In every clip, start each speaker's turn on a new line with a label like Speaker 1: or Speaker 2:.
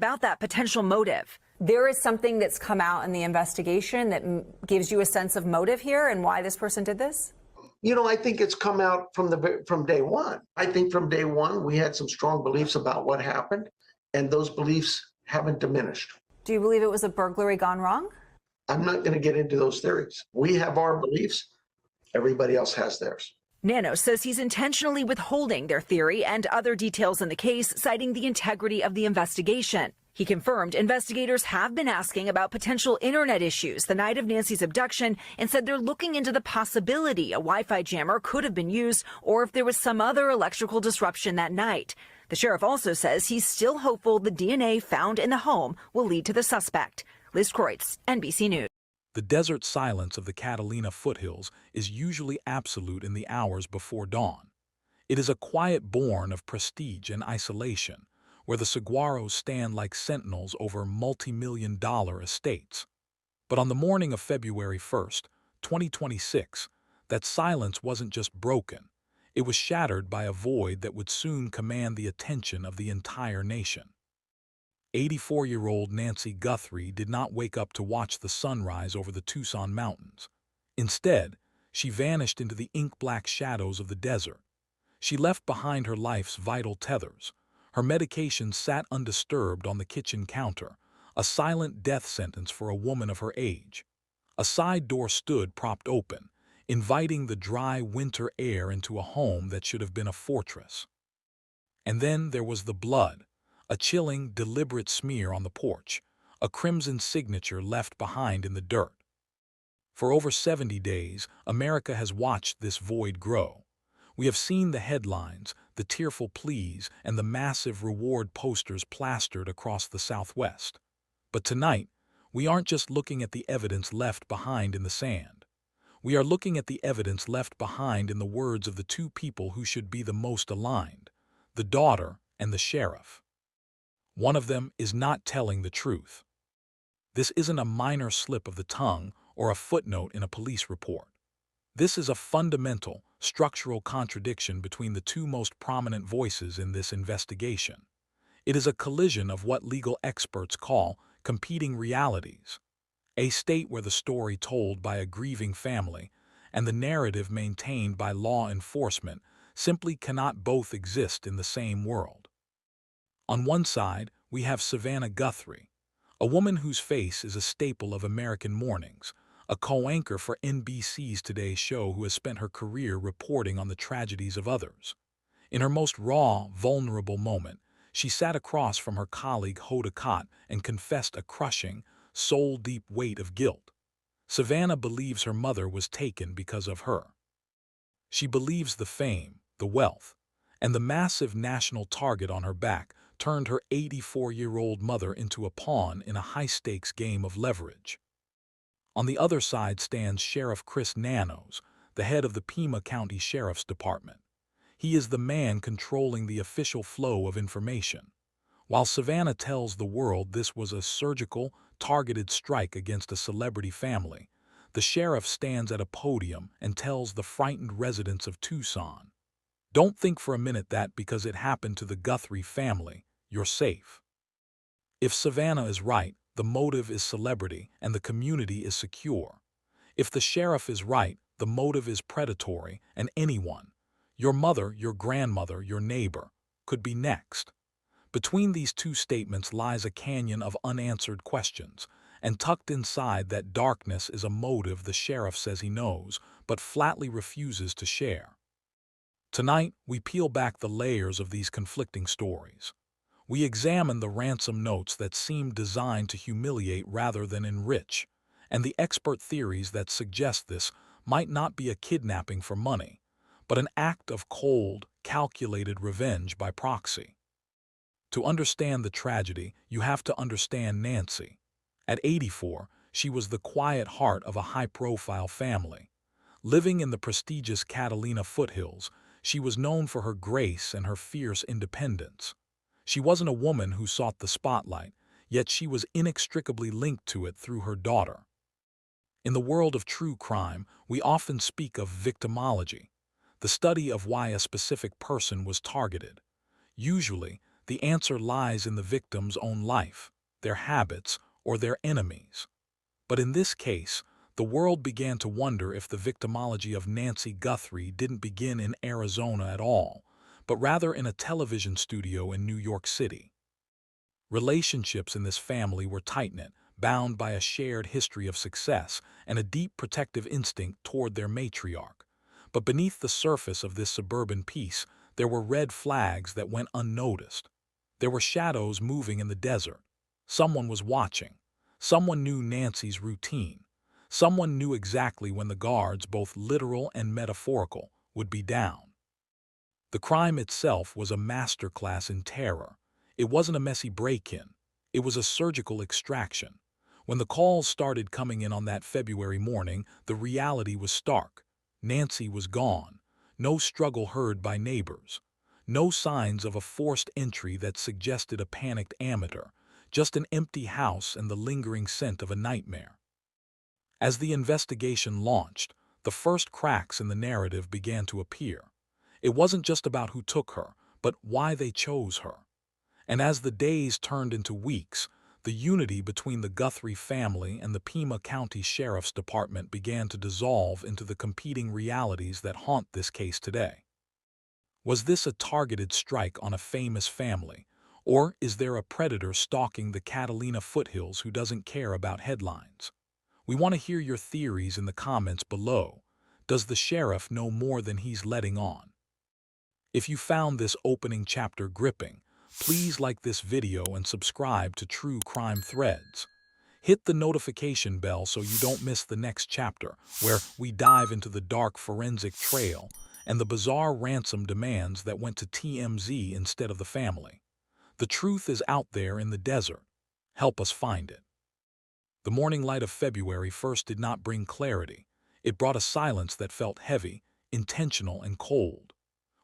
Speaker 1: about that potential motive.
Speaker 2: There is something that's come out in the investigation that gives you a sense of motive here and why this person did this?
Speaker 3: You know, I think it's come out from day one. I think from day one, we had some strong beliefs about what happened, and those beliefs haven't diminished.
Speaker 2: Do you believe it was a burglary gone wrong?
Speaker 3: I'm not going to get into those theories. We have our beliefs. Everybody else has theirs.
Speaker 1: Nano says he's intentionally withholding their theory and other details in the case, citing the integrity of the investigation. He confirmed investigators have been asking about potential internet issues the night of Nancy's abduction and said they're looking into the possibility a Wi-Fi jammer could have been used or if there was some other electrical disruption that night. The sheriff also says he's still hopeful the DNA found in the home will lead to the suspect. Liz Kreutz, NBC News.
Speaker 4: The desert silence of the Catalina foothills is usually absolute in the hours before dawn. It is a quiet born of prestige and isolation, where the saguaros stand like sentinels over multi-million-dollar estates. But on the morning of February 1st, 2026, that silence wasn't just broken. It was shattered by a void that would soon command the attention of the entire nation. 84-year-old Nancy Guthrie did not wake up to watch the sunrise over the Tucson mountains. Instead, she vanished into the ink-black shadows of the desert. She left behind her life's vital tethers. Her medication sat undisturbed on the kitchen counter, a silent death sentence for a woman of her age. A side door stood propped open, inviting the dry winter air into a home that should have been a fortress. And then there was the blood, a chilling, deliberate smear on the porch, a crimson signature left behind in the dirt. For over 70 days, America has watched this void grow. We have seen the headlines, the tearful pleas, and the massive reward posters plastered across the Southwest. But tonight, we aren't just looking at the evidence left behind in the sand. We are looking at the evidence left behind in the words of the two people who should be the most aligned, the daughter and the sheriff. One of them is not telling the truth. This isn't a minor slip of the tongue or a footnote in a police report. This is a fundamental, structural contradiction between the two most prominent voices in this investigation. It is a collision of what legal experts call competing realities, a state where the story told by a grieving family and the narrative maintained by law enforcement simply cannot both exist in the same world. On one side, we have Savannah Guthrie, a woman whose face is a staple of American mornings, a co-anchor for NBC's Today Show who has spent her career reporting on the tragedies of others. In her most raw, vulnerable moment, she sat across from her colleague Hoda Kotb and confessed a crushing, soul-deep weight of guilt. Savannah believes her mother was taken because of her. She believes the fame, the wealth, and the massive national target on her back turned her 84-year-old mother into a pawn in a high-stakes game of leverage. On the other side stands Sheriff Chris Nanos, the head of the Pima County Sheriff's Department. He is the man controlling the official flow of information. While Savannah tells the world this was a surgical, targeted strike against a celebrity family, the sheriff stands at a podium and tells the frightened residents of Tucson, "Don't think for a minute that because it happened to the Guthrie family, you're safe." If Savannah is right, the motive is celebrity and the community is secure. If the sheriff is right, the motive is predatory and anyone, your mother, your grandmother, your neighbor, could be next. Between these two statements lies a canyon of unanswered questions, and tucked inside that darkness is a motive the sheriff says he knows, but flatly refuses to share. Tonight, we peel back the layers of these conflicting stories. We examine the ransom notes that seem designed to humiliate rather than enrich, and the expert theories that suggest this might not be a kidnapping for money, but an act of cold, calculated revenge by proxy. To understand the tragedy, you have to understand Nancy. At 84, she was the quiet heart of a high-profile family. Living in the prestigious Catalina foothills, she was known for her grace and her fierce independence. She wasn't a woman who sought the spotlight, yet she was inextricably linked to it through her daughter. In the world of true crime, we often speak of victimology, the study of why a specific person was targeted. Usually, The answer lies in the victim's own life, their habits, or their enemies. But in this case, the world began to wonder if the victimology of Nancy Guthrie didn't begin in Arizona at all, but rather in a television studio in New York City. Relationships in this family were tight-knit, bound by a shared history of success and a deep protective instinct toward their matriarch. But beneath the surface of this suburban peace, there were red flags that went unnoticed. There were shadows moving in the desert. Someone was watching. Someone knew Nancy's routine. Someone knew exactly when the guards, both literal and metaphorical, would be down. The crime itself was a masterclass in terror. It wasn't a messy break-in. It was a surgical extraction. When the calls started coming in on that February morning, the reality was stark. Nancy was gone. No struggle heard by neighbors. No signs of a forced entry that suggested a panicked amateur. Just an empty house and the lingering scent of a nightmare. As the investigation launched, the first cracks in the narrative began to appear. It wasn't just about who took her, but why they chose her. And as the days turned into weeks, the unity between the Guthrie family and the Pima County Sheriff's Department began to dissolve into the competing realities that haunt this case today. Was this a targeted strike on a famous family, or is there a predator stalking the Catalina foothills who doesn't care about headlines? We want to hear your theories in the comments below. Does the sheriff know more than he's letting on? If you found this opening chapter gripping, please like this video and subscribe to True Crime Threads. Hit the notification bell so you don't miss the next chapter, where we dive into the dark forensic trail and the bizarre ransom demands that went to TMZ instead of the family. The truth is out there in the desert. Help us find it. The morning light of February 1st did not bring clarity. It brought a silence that felt heavy, intentional, and cold.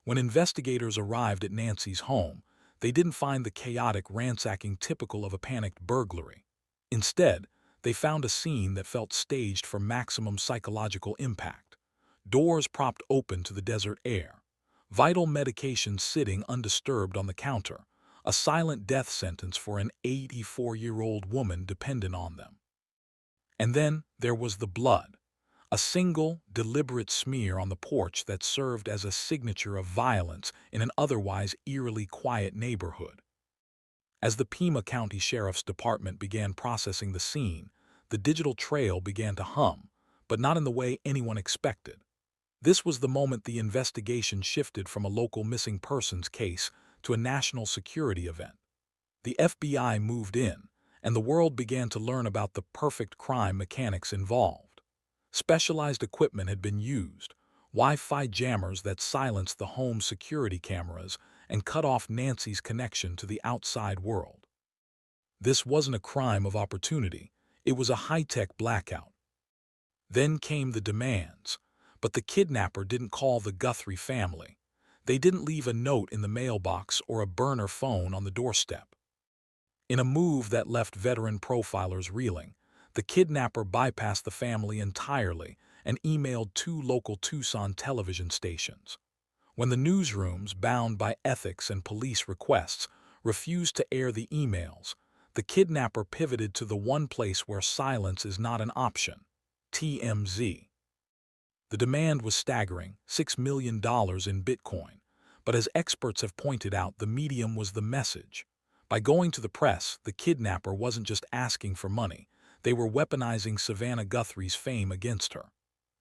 Speaker 4: When investigators arrived at Nancy's home, they didn't find the chaotic ransacking typical of a panicked burglary. Instead, they found a scene that felt staged for maximum psychological impact. Doors propped open to the desert air. Vital medications sitting undisturbed on the counter. A silent death sentence for an 84-year-old woman dependent on them. And then there was the blood. A single, deliberate smear on the porch that served as a signature of violence in an otherwise eerily quiet neighborhood. As the Pima County Sheriff's Department began processing the scene, the digital trail began to hum, but not in the way anyone expected. This was the moment the investigation shifted from a local missing persons case to a national security event. The FBI moved in, and the world began to learn about the perfect crime mechanics involved. Specialized equipment had been used, Wi-Fi jammers that silenced the home security cameras and cut off Nancy's connection to the outside world. This wasn't a crime of opportunity, it was a high-tech blackout. Then came the demands, but the kidnapper didn't call the Guthrie family. They didn't leave a note in the mailbox or a burner phone on the doorstep. In a move that left veteran profilers reeling, the kidnapper bypassed the family entirely and emailed 2 local Tucson television stations. When the newsrooms, bound by ethics and police requests, refused to air the emails, the kidnapper pivoted to the one place where silence is not an option: TMZ. The demand was staggering, $6 million in Bitcoin, but as experts have pointed out, the medium was the message. By going to the press, the kidnapper wasn't just asking for money. They were weaponizing Savannah Guthrie's fame against her.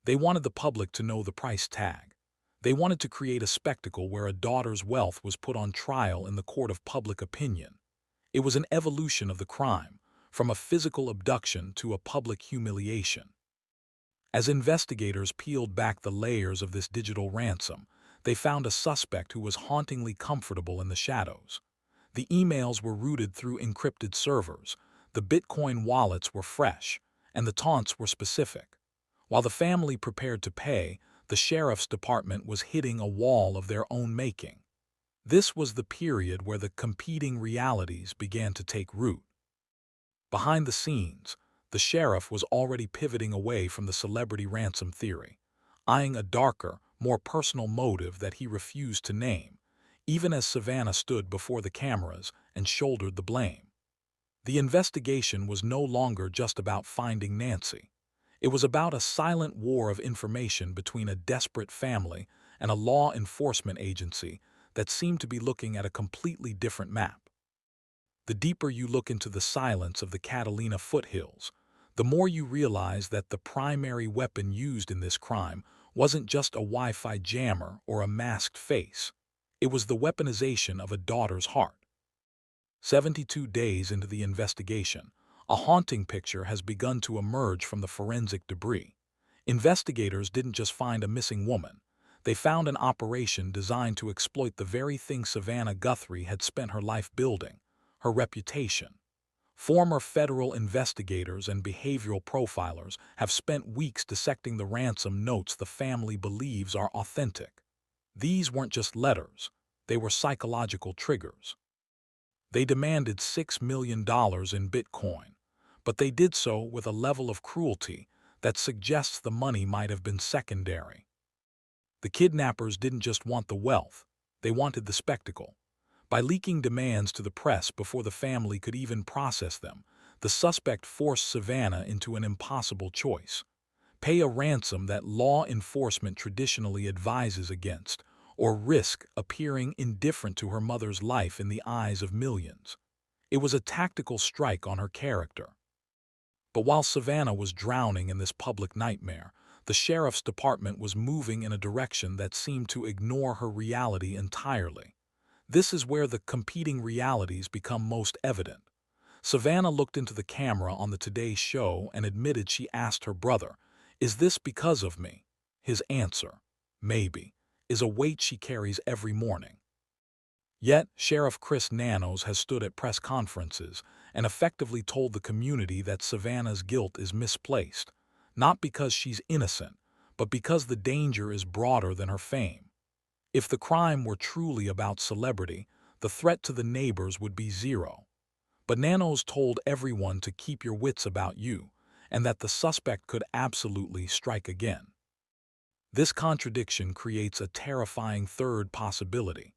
Speaker 4: They wanted the public to know the price tag. They wanted to create a spectacle where a daughter's wealth was put on trial in the court of public opinion. It was an evolution of the crime, from a physical abduction to a public humiliation. As investigators peeled back the layers of this digital ransom, they found a suspect who was hauntingly comfortable in the shadows. The emails were routed through encrypted servers. The Bitcoin wallets were fresh, and the taunts were specific. While the family prepared to pay, the sheriff's department was hitting a wall of their own making. This was the period where the competing realities began to take root. Behind the scenes, the sheriff was already pivoting away from the celebrity ransom theory, eyeing a darker, more personal motive that he refused to name. even as Savannah stood before the cameras and shouldered the blame. The investigation was no longer just about finding Nancy. It was about a silent war of information between a desperate family and a law enforcement agency that seemed to be looking at a completely different map. The deeper you look into the silence of the Catalina foothills, the more you realize that the primary weapon used in this crime wasn't just a Wi-Fi jammer or a masked face. It was the weaponization of a daughter's heart. 72 days into the investigation, a haunting picture has begun to emerge from the forensic debris. Investigators didn't just find a missing woman. They found an operation designed to exploit the very thing Savannah Guthrie had spent her life building: her reputation. Former federal investigators and behavioral profilers have spent weeks dissecting the ransom notes the family believes are authentic. These weren't just letters, they were psychological triggers. They demanded $6 million in Bitcoin, but they did so with a level of cruelty that suggests the money might have been secondary. The kidnappers didn't just want the wealth, they wanted the spectacle. By leaking demands to the press before the family could even process them, the suspect forced Savannah into an impossible choice: pay a ransom that law enforcement traditionally advises against, or risk appearing indifferent to her mother's life in the eyes of millions. It was a tactical strike on her character. But while Savannah was drowning in this public nightmare, the sheriff's department was moving in a direction that seemed to ignore her reality entirely. This is where the competing realities become most evident. Savannah looked into the camera on the Today Show and admitted she asked her brother, "Is this because of me?" His answer, "Maybe," is a weight she carries every morning. Yet, Sheriff Chris Nanos has stood at press conferences and effectively told the community that Savannah's guilt is misplaced, not because she's innocent, but because the danger is broader than her fame. If the crime were truly about celebrity, the threat to the neighbors would be zero. But Nanos told everyone to keep your wits about you, and that the suspect could absolutely strike again. This contradiction creates a terrifying third possibility.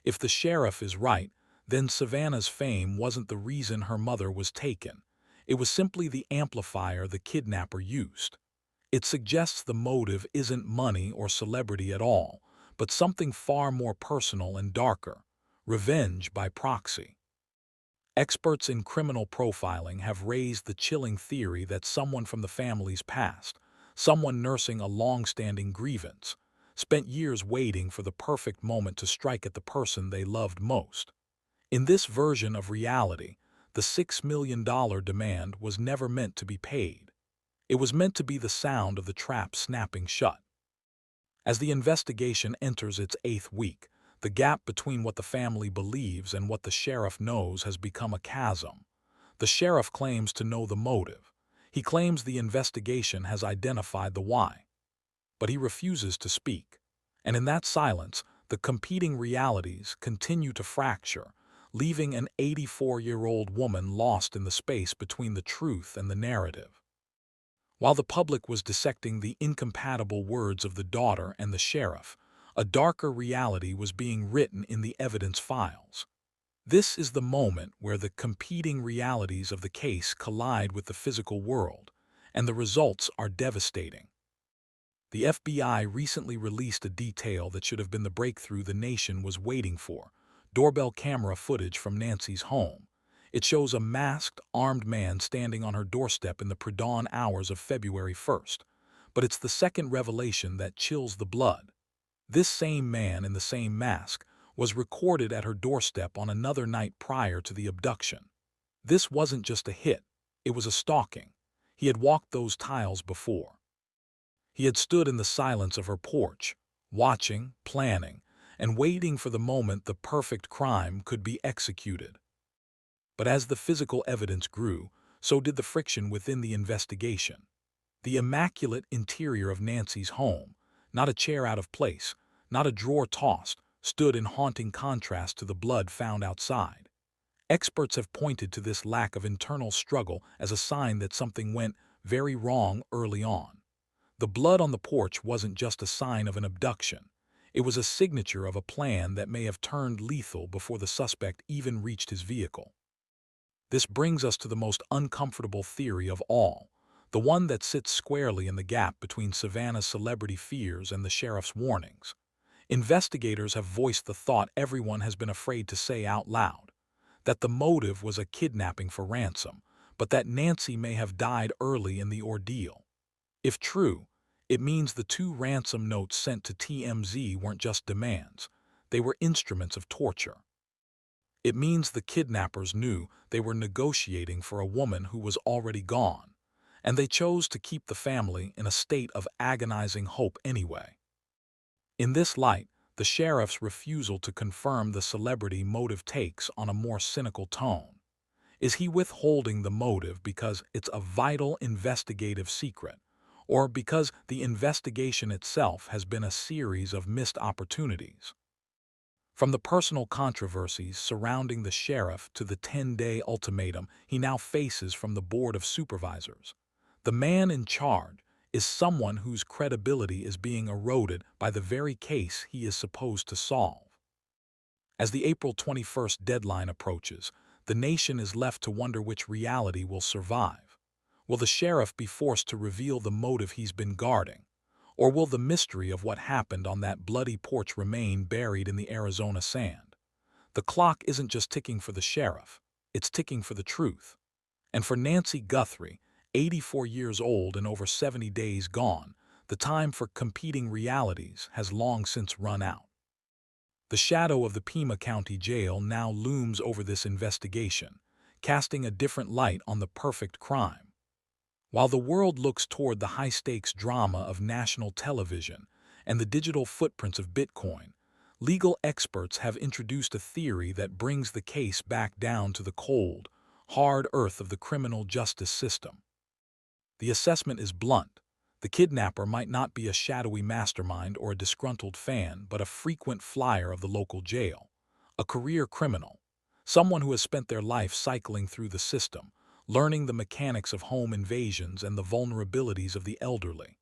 Speaker 4: If the sheriff is right, then Savannah's fame wasn't the reason her mother was taken. It was simply the amplifier the kidnapper used. It suggests the motive isn't money or celebrity at all, but something far more personal and darker: revenge by proxy. Experts in criminal profiling have raised the chilling theory that someone from the family's past, someone nursing a long-standing grievance, spent years waiting for the perfect moment to strike at the person they loved most. In this version of reality, the $6 million demand was never meant to be paid. It was meant to be the sound of the trap snapping shut. As the investigation enters its 8th week, the gap between what the family believes and what the sheriff knows has become a chasm. The sheriff claims to know the motive. He claims the investigation has identified the why. But he refuses to speak. And in that silence, the competing realities continue to fracture, leaving an 84-year-old woman lost in the space between the truth and the narrative. While the public was dissecting the incompatible words of the daughter and the sheriff, a darker reality was being written in the evidence files. This is the moment where the competing realities of the case collide with the physical world, and the results are devastating. The FBI recently released a detail that should have been the breakthrough the nation was waiting for: doorbell camera footage from Nancy's home. It shows a masked, armed man standing on her doorstep in the pre-dawn hours of February 1st. But it's the second revelation that chills the blood. This same man in the same mask was recorded at her doorstep on another night prior to the abduction. This wasn't just a hit, it was a stalking. He had walked those tiles before. He had stood in the silence of her porch, watching, planning, and waiting for the moment the perfect crime could be executed. But as the physical evidence grew, so did the friction within the investigation. The immaculate interior of Nancy's home, not a chair out of place, not a drawer tossed, stood in haunting contrast to the blood found outside. Experts have pointed to this lack of internal struggle as a sign that something went very wrong early on. The blood on the porch wasn't just a sign of an abduction. It was a signature of a plan that may have turned lethal before the suspect even reached his vehicle. This brings us to the most uncomfortable theory of all, the one that sits squarely in the gap between Savannah's celebrity fears and the sheriff's warnings. Investigators have voiced the thought everyone has been afraid to say out loud, that the motive was a kidnapping for ransom, but that Nancy may have died early in the ordeal. If true, it means the 2 ransom notes sent to TMZ weren't just demands, they were instruments of torture. It means the kidnappers knew they were negotiating for a woman who was already gone, and they chose to keep the family in a state of agonizing hope anyway. In this light, the sheriff's refusal to confirm the celebrity motive takes on a more cynical tone. Is he withholding the motive because it's a vital investigative secret, or because the investigation itself has been a series of missed opportunities? From the personal controversies surrounding the sheriff to the 10-day ultimatum he now faces from the Board of Supervisors, the man in charge is someone whose credibility is being eroded by the very case he is supposed to solve. As the April 21st deadline approaches, the nation is left to wonder which reality will survive. Will the sheriff be forced to reveal the motive he's been guarding? Or will the mystery of what happened on that bloody porch remain buried in the Arizona sand? The clock isn't just ticking for the sheriff, it's ticking for the truth. And for Nancy Guthrie, 84 years old and over 70 days gone, the time for competing realities has long since run out. The shadow of the Pima County Jail now looms over this investigation, casting a different light on the perfect crime. While the world looks toward the high-stakes drama of national television and the digital footprints of Bitcoin, legal experts have introduced a theory that brings the case back down to the cold, hard earth of the criminal justice system. The assessment is blunt. The kidnapper might not be a shadowy mastermind or a disgruntled fan, but a frequent flyer of the local jail, a career criminal, someone who has spent their life cycling through the system, learning the mechanics of home invasions and the vulnerabilities of the elderly.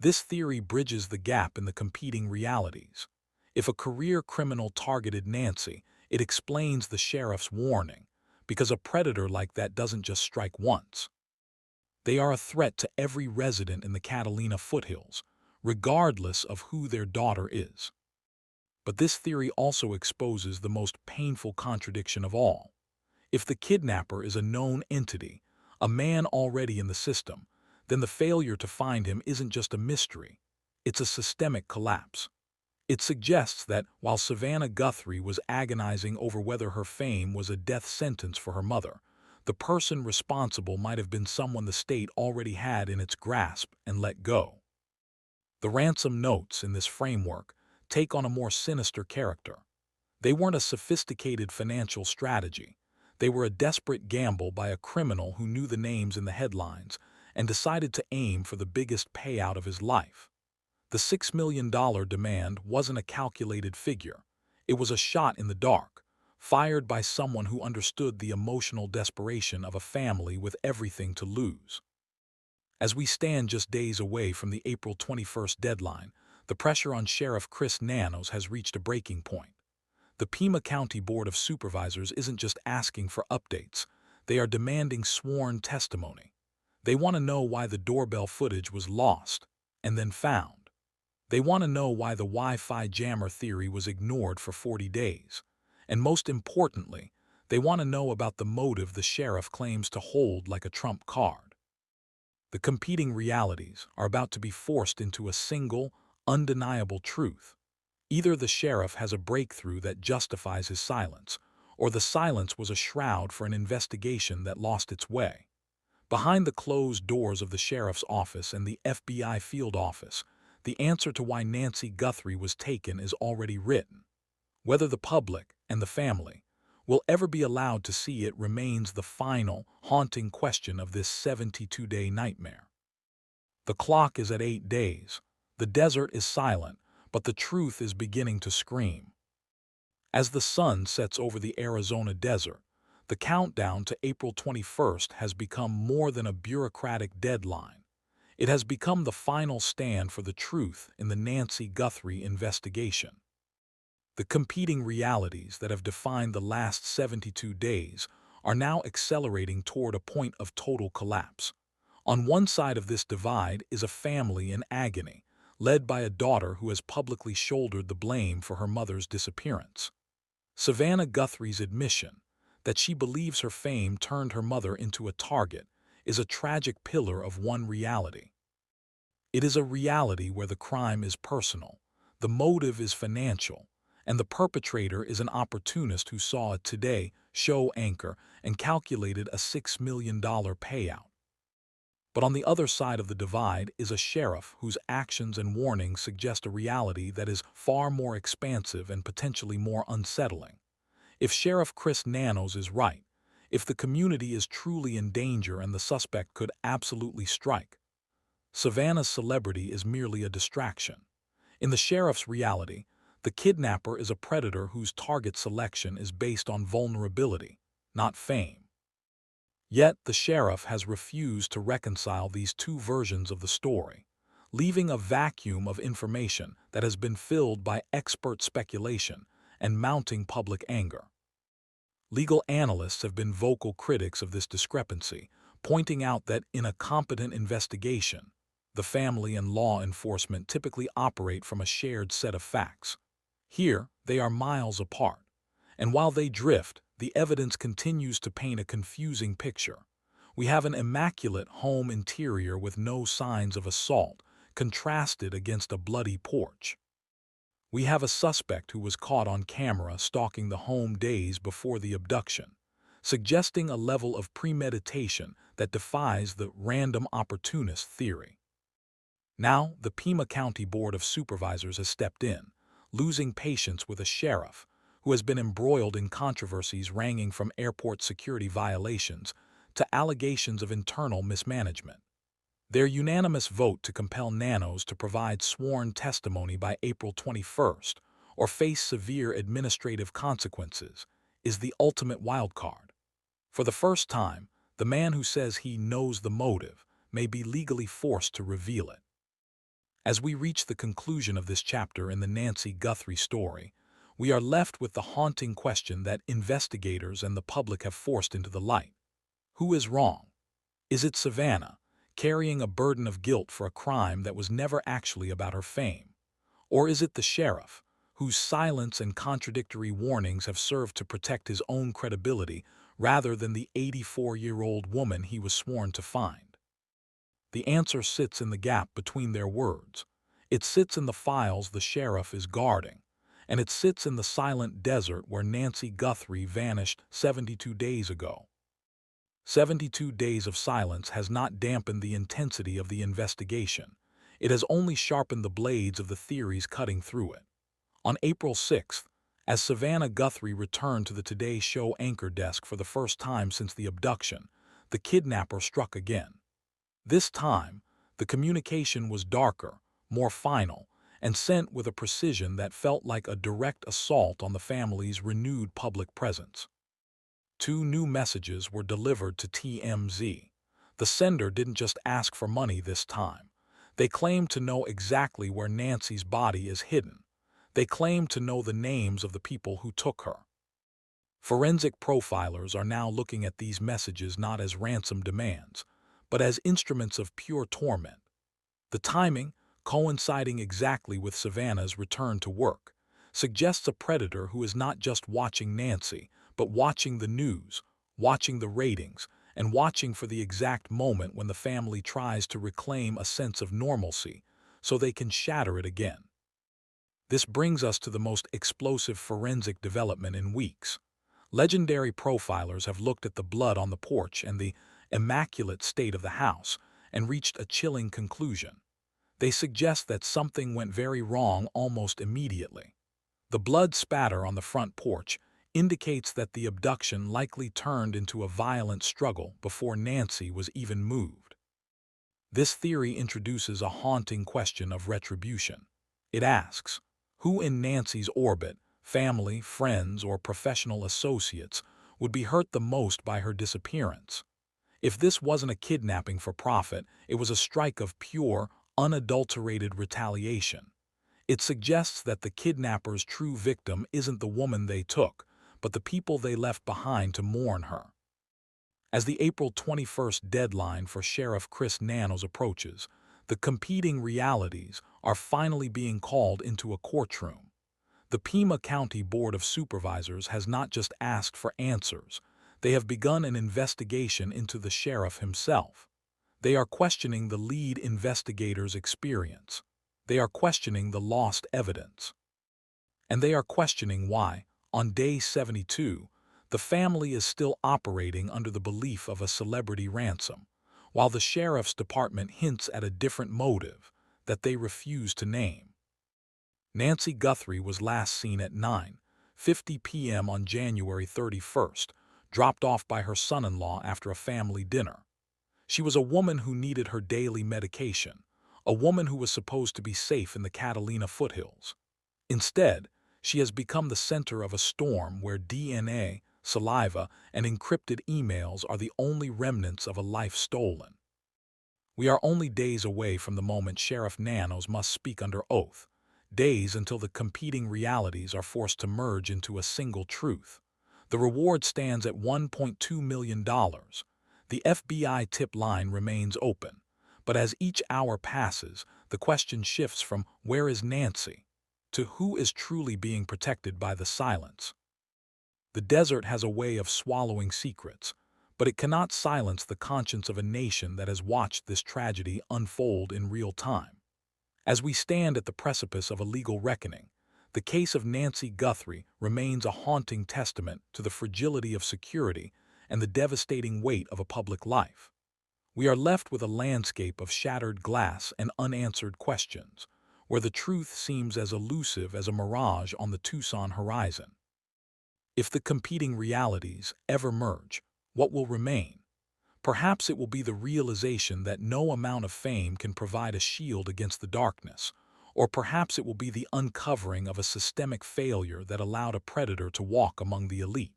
Speaker 4: This theory bridges the gap in the competing realities. If a career criminal targeted Nancy, it explains the sheriff's warning, because a predator like that doesn't just strike once. They are a threat to every resident in the Catalina foothills, regardless of who their daughter is. But this theory also exposes the most painful contradiction of all. If the kidnapper is a known entity, a man already in the system, then the failure to find him isn't just a mystery, it's a systemic collapse. It suggests that while Savannah Guthrie was agonizing over whether her fame was a death sentence for her mother, the person responsible might have been someone the state already had in its grasp and let go. The ransom notes in this framework take on a more sinister character. They weren't a sophisticated financial strategy. They were a desperate gamble by a criminal who knew the names in the headlines and decided to aim for the biggest payout of his life. The $6 million demand wasn't a calculated figure. It was a shot in the dark, fired by someone who understood the emotional desperation of a family with everything to lose. As we stand just days away from the April 21st deadline, the pressure on Sheriff Chris Nanos has reached a breaking point. The Pima County Board of Supervisors isn't just asking for updates, they are demanding sworn testimony. They want to know why the doorbell footage was lost and then found. They want to know why the Wi-Fi jammer theory was ignored for 40 days. And most importantly, they want to know about the motive the sheriff claims to hold like a trump card. The competing realities are about to be forced into a single, undeniable truth. Either the sheriff has a breakthrough that justifies his silence, or the silence was a shroud for an investigation that lost its way. Behind the closed doors of the sheriff's office and the FBI field office, the answer to why Nancy Guthrie was taken is already written. Whether the public and the family will ever be allowed to see it remains the final, haunting question of this 72-day nightmare. The clock is at 8 days. The desert is silent, but the truth is beginning to scream. As the sun sets over the Arizona desert, the countdown to April 21st has become more than a bureaucratic deadline. It has become the final stand for the truth in the Nancy Guthrie investigation. The competing realities that have defined the last 72 days are now accelerating toward a point of total collapse. On one side of this divide is a family in agony, led by a daughter who has publicly shouldered the blame for her mother's disappearance. Savannah Guthrie's admission that she believes her fame turned her mother into a target is a tragic pillar of one reality. It is a reality where the crime is personal, the motive is financial, and the perpetrator is an opportunist who saw a Today Show anchor and calculated a $6 million payout. But on the other side of the divide is a sheriff whose actions and warnings suggest a reality that is far more expansive and potentially more unsettling. If Sheriff Chris Nanos is right, if the community is truly in danger and the suspect could absolutely strike, Savannah's celebrity is merely a distraction. In the sheriff's reality, the kidnapper is a predator whose target selection is based on vulnerability, not fame. Yet the sheriff has refused to reconcile these two versions of the story, leaving a vacuum of information that has been filled by expert speculation and mounting public anger. Legal analysts have been vocal critics of this discrepancy, pointing out that in a competent investigation, the family and law enforcement typically operate from a shared set of facts. Here, they are miles apart, and while they drift, the evidence continues to paint a confusing picture. We have an immaculate home interior with no signs of assault, contrasted against a bloody porch. We have a suspect who was caught on camera stalking the home days before the abduction, suggesting a level of premeditation that defies the random opportunist theory. Now, the Pima County Board of Supervisors has stepped in, losing patience with a sheriff who has been embroiled in controversies ranging from airport security violations to allegations of internal mismanagement. Their unanimous vote to compel Nanos to provide sworn testimony by April 21st or face severe administrative consequences is the ultimate wildcard. For the first time, the man who says he knows the motive may be legally forced to reveal it. As we reach the conclusion of this chapter in the Nancy Guthrie story, we are left with the haunting question that investigators and the public have forced into the light. Who is wrong? Is it Savannah, carrying a burden of guilt for a crime that was never actually about her fame? Or is it the sheriff, whose silence and contradictory warnings have served to protect his own credibility rather than the 84-year-old woman he was sworn to find? The answer sits in the gap between their words. It sits in the files the sheriff is guarding, and it sits in the silent desert where Nancy Guthrie vanished 72 days ago. 72 days of silence has not dampened the intensity of the investigation. It has only sharpened the blades of the theories cutting through it. On April 6th, as Savannah Guthrie returned to the Today Show anchor desk for the first time since the abduction, the kidnapper struck again. This time, the communication was darker, more final, and sent with a precision that felt like a direct assault on the family's renewed public presence. 2 new messages were delivered to TMZ. The sender didn't just ask for money this time. They claimed to know exactly where Nancy's body is hidden. They claimed to know the names of the people who took her. Forensic profilers are now looking at these messages not as ransom demands, but as instruments of pure torment. The timing, coinciding exactly with Savannah's return to work, suggests a predator who is not just watching Nancy, but watching the news, watching the ratings, and watching for the exact moment when the family tries to reclaim a sense of normalcy so they can shatter it again. This brings us to the most explosive forensic development in weeks. Legendary profilers have looked at the blood on the porch and the immaculate state of the house and reached a chilling conclusion. They suggest that something went very wrong almost immediately. The blood spatter on the front porch indicates that the abduction likely turned into a violent struggle before Nancy was even moved. This theory introduces a haunting question of retribution. It asks, who in Nancy's orbit, family, friends, or professional associates, would be hurt the most by her disappearance? If this wasn't a kidnapping for profit, it was a strike of pure, unadulterated retaliation. It suggests that the kidnapper's true victim isn't the woman they took, but the people they left behind to mourn her. As the April 21st deadline for Sheriff Chris Nanos approaches, the competing realities are finally being called into a courtroom. The Pima County Board of Supervisors has not just asked for answers, they have begun an investigation into the sheriff himself. They are questioning the lead investigator's experience. They are questioning the lost evidence. And they are questioning why, on day 72, the family is still operating under the belief of a celebrity ransom, while the sheriff's department hints at a different motive that they refuse to name. Nancy Guthrie was last seen at 9:50 p.m. on January 31st, dropped off by her son-in-law after a family dinner. She was a woman who needed her daily medication, a woman who was supposed to be safe in the Catalina foothills. Instead, she has become the center of a storm where DNA, saliva, and encrypted emails are the only remnants of a life stolen. We are only days away from the moment Sheriff Nanos must speak under oath, days until the competing realities are forced to merge into a single truth. The reward stands at $1.2 million. The FBI tip line remains open, but as each hour passes, the question shifts from "Where is Nancy?" to who is truly being protected by the silence. The desert has a way of swallowing secrets, but it cannot silence the conscience of a nation that has watched this tragedy unfold in real time. As we stand at the precipice of a legal reckoning, the case of Nancy Guthrie remains a haunting testament to the fragility of security and the devastating weight of a public life. We are left with a landscape of shattered glass and unanswered questions, where the truth seems as elusive as a mirage on the Tucson horizon. If the competing realities ever merge, what will remain? Perhaps it will be the realization that no amount of fame can provide a shield against the darkness, or perhaps it will be the uncovering of a systemic failure that allowed a predator to walk among the elite.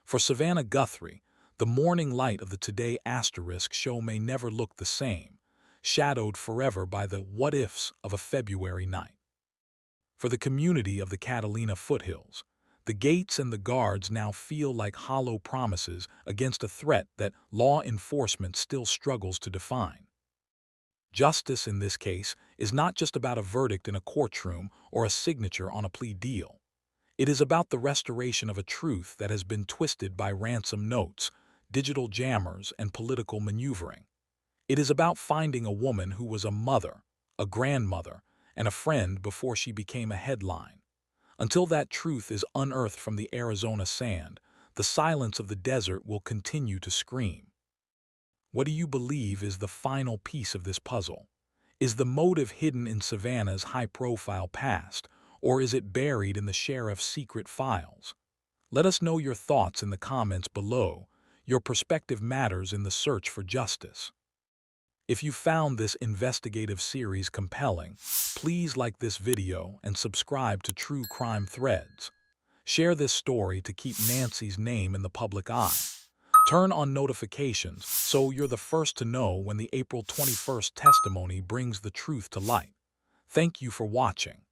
Speaker 4: For Savannah Guthrie, the morning light of the Today Asterisk show may never look the same, shadowed forever by the what-ifs of a February night. For the community of the Catalina foothills, the gates and the guards now feel like hollow promises against a threat that law enforcement still struggles to define. Justice in this case is not just about a verdict in a courtroom or a signature on a plea deal. It is about the restoration of a truth that has been twisted by ransom notes, digital jammers, and political maneuvering. It is about finding a woman who was a mother, a grandmother, and a friend before she became a headline. Until that truth is unearthed from the Arizona sand, the silence of the desert will continue to scream. What do you believe is the final piece of this puzzle? Is the motive hidden in Savannah's high-profile past, or is it buried in the sheriff's secret files? Let us know your thoughts in the comments below. Your perspective matters in the search for justice. If you found this investigative series compelling, please like this video and subscribe to True Crime Threads. Share this story to keep Nancy's name in the public eye. Turn on notifications so you're the first to know when the April 21st testimony brings the truth to light. Thank you for watching.